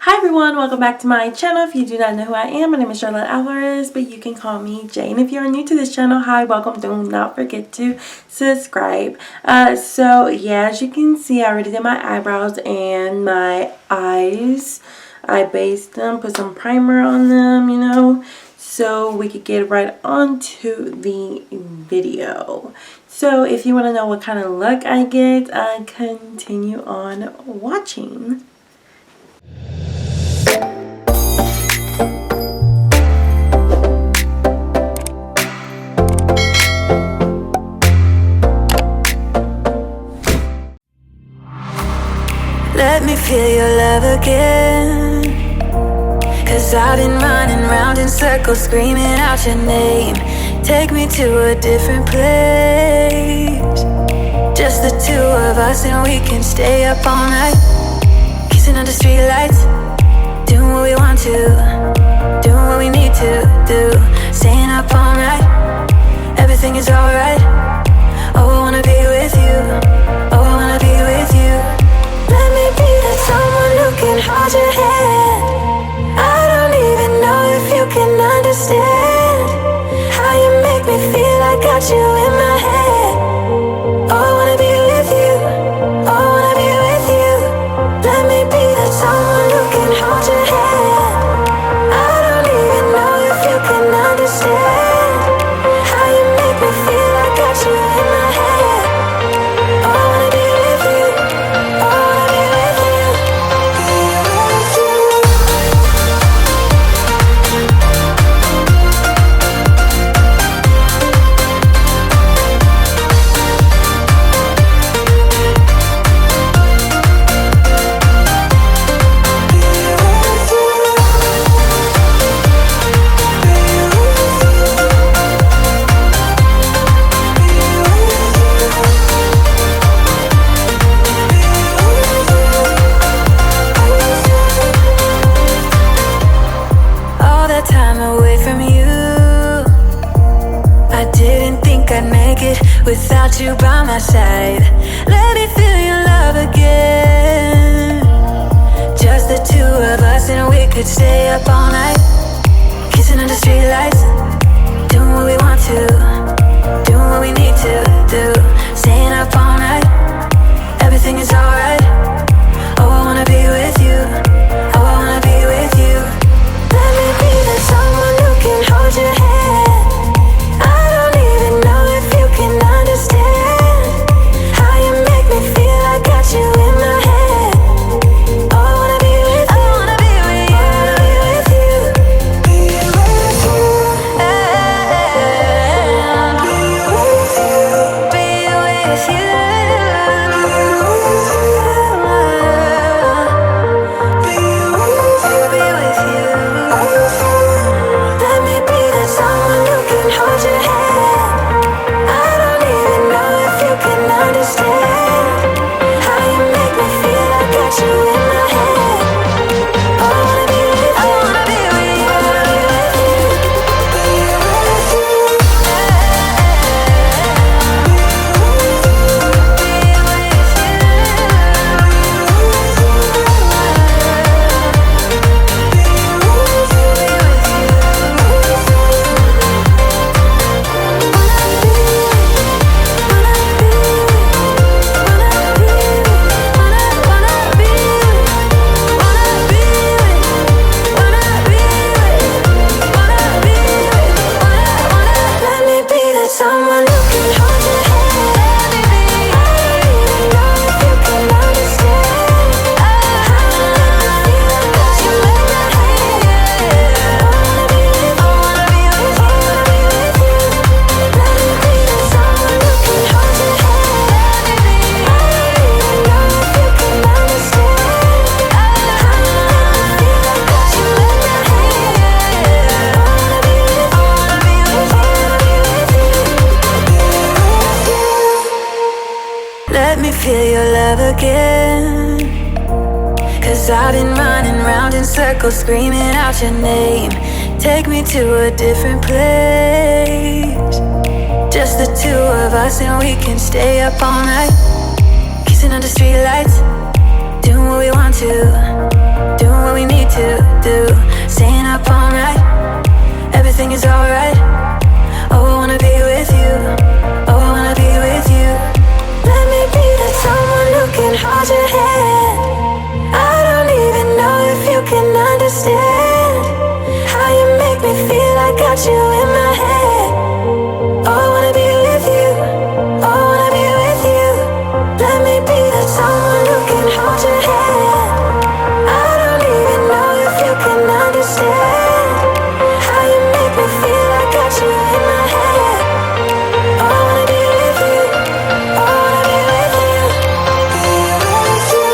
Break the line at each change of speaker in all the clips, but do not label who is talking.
Hi everyone, welcome back to my channel. If you do not know who I am, my name is Jaclyn Alvarez, but you can call me Jay. And if you are new to this channel, hi, welcome. Do not forget to subscribe. So yeah, as you can see, I already did my eyebrows and my eyes. I based them, put some primer on them, you know, so we could get right onto the video. So if you want to know what kind of look I get, continue on watching.
Let me feel your love again, 'cause I've been running round in circles screaming out your name. Take me to a different place, just the two of us and we can stay up all night, kissing under streetlights, doing what we want to, doing what we need to do, staying up all night, everything is alright. Oh, I wanna be with you, oh, I wanna be with you. Let me be that someone who can hold your hand. I don't even know if you can understand how you make me feel. I got you in my head. Oh, I wanna be with you, oh, I wanna be with you. Let me be that someone who can hold your hand. I don't even know if you can understand how you make me feel. I got you in my head. Oh, I wanna be with you, oh, I wanna be with you, be with you. All that time away from you, I didn't think I'd make it without you by my side. Let me feel your love again, just the two of us and we could stay up all night, kissing under streetlights, doing what we want to, doing what we need to do, staying up all night, everything is alright. Oh, I wanna be with you, oh, I wanna be with you. Let me be that someone who can hold your hand. I don't even know if you can understand how you make me feel. I got you in my head. Oh, I wanna be with you, I wanna be with you, I wanna be with you, be with you, be with you, be with you. Let me be that someone who can hold your hand. I don't even know if you can understand how you make me feel. I got you in my head. Oh, I wanna be with you, I wanna be with you, I wanna be with you, be with you, let me be that someone who can hold your hand. I don't even know if you can understand how you make me feel. I got you in my head. I wanna be with you, I wanna be with you, I wanna be with you. Let me be that someone who can hold your hand. I don't even know if you can understand how you make me feel. I got you in my head. I wanna be with you, I wanna be with you, I wanna be with you, be with you. Let me feel your love again, 'cause I've been running round in circles screaming out your name. Take me to a different place, just the two of us and we can stay up all night, kissing under streetlights, doing what we want to, doing what we need can understand how you make me feel. I got you in my head. Oh, I wanna be with you. Oh, I wanna be with you. Let me be that someone who can hold your hand. I don't even know if you can understand how you make me feel. I got you in my head. Oh, I wanna be with you. Oh, I wanna be with you. Be with you.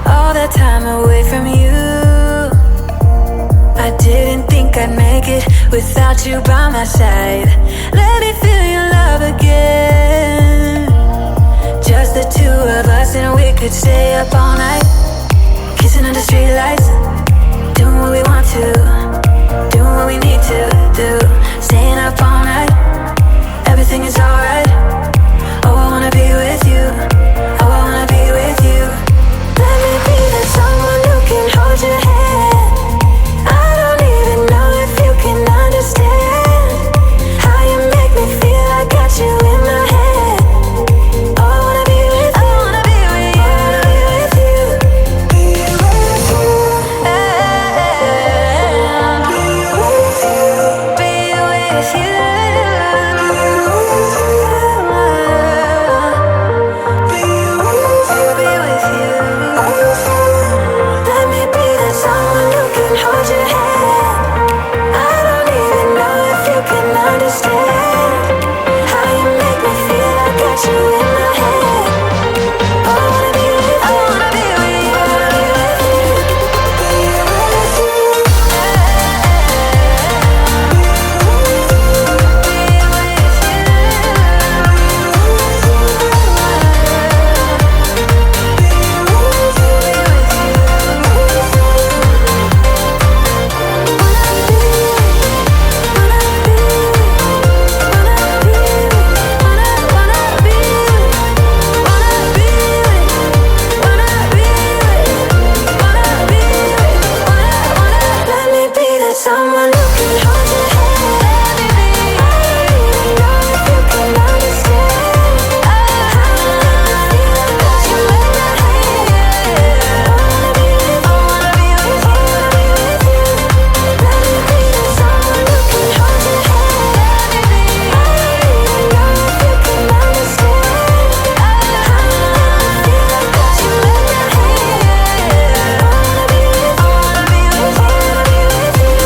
All that time away from you, I didn't think I'd make it without you by my side. Let me feel your love again. Just the two of us and we could stay up all night, kissing under streetlights, doing what we want to, doing what we need to do, staying up all night. Everything is alright. Oh, I wanna be with you. Oh, I wanna be with you. Let me be that someone who can hold your hand. I don't even know if you can understand how you make me feel. I got you in my head. Oh, I wanna be with you. I wanna be with you. I wanna be with you. Be with you. Be with you. Be with you. Let me be that someone who can hold your hand. I don't even know if you can understand how you make me feel. I got you in my head. Oh, I wanna be with you. I wanna be with you. I wanna be with you. Be with you. Let me be that someone who can hold your hand. I don't even know if you can understand how you make me feel. I got you in my head. I wanna be with you. I wanna be with you. I wanna be with you. Let me be that someone who can hold your hand. I don't even know if you can understand how you make me feel. I got you in my head. I wanna be with you. I wanna be with you. I wanna be with you.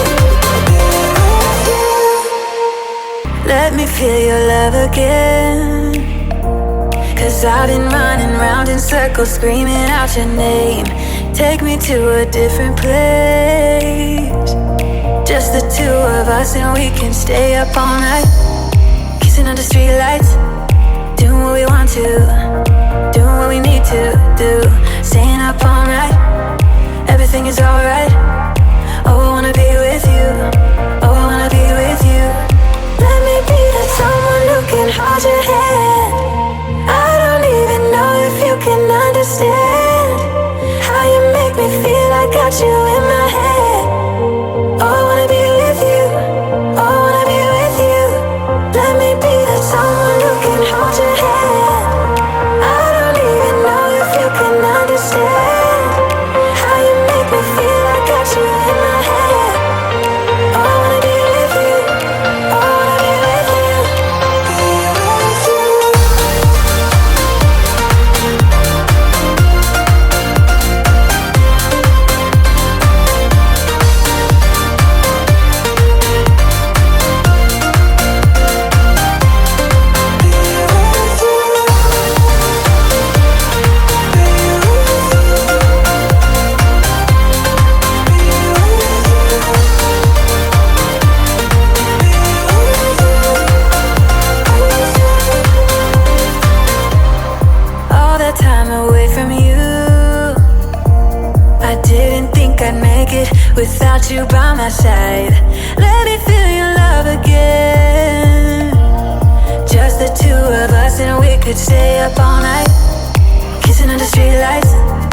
Let me feel your love again. 'Cause I've been running round in circles, screaming out your name. Take me to a different place. Just the two of us and we can stay up all night, kissing under streetlights, doing what we want to, doing what we need to do, staying up all night. Everything is alright. Oh, I wanna be with you. Oh, I wanna be with you. Let me be that someone who can hold your hand. I don't even know if you can understand how you make me feel. I got you in my head. Oh, I wanna be with you. Oh, I wanna be with you. Let me be that someone who can hold your hand. I don't even know if you can understand how you make me feel. I got you in my head. Oh, I wanna be with you. Oh, I wanna be with you. Be with you. make it without you by my side. Let me feel your love again. Just the two of us and we could stay up all night, kissing under streetlights.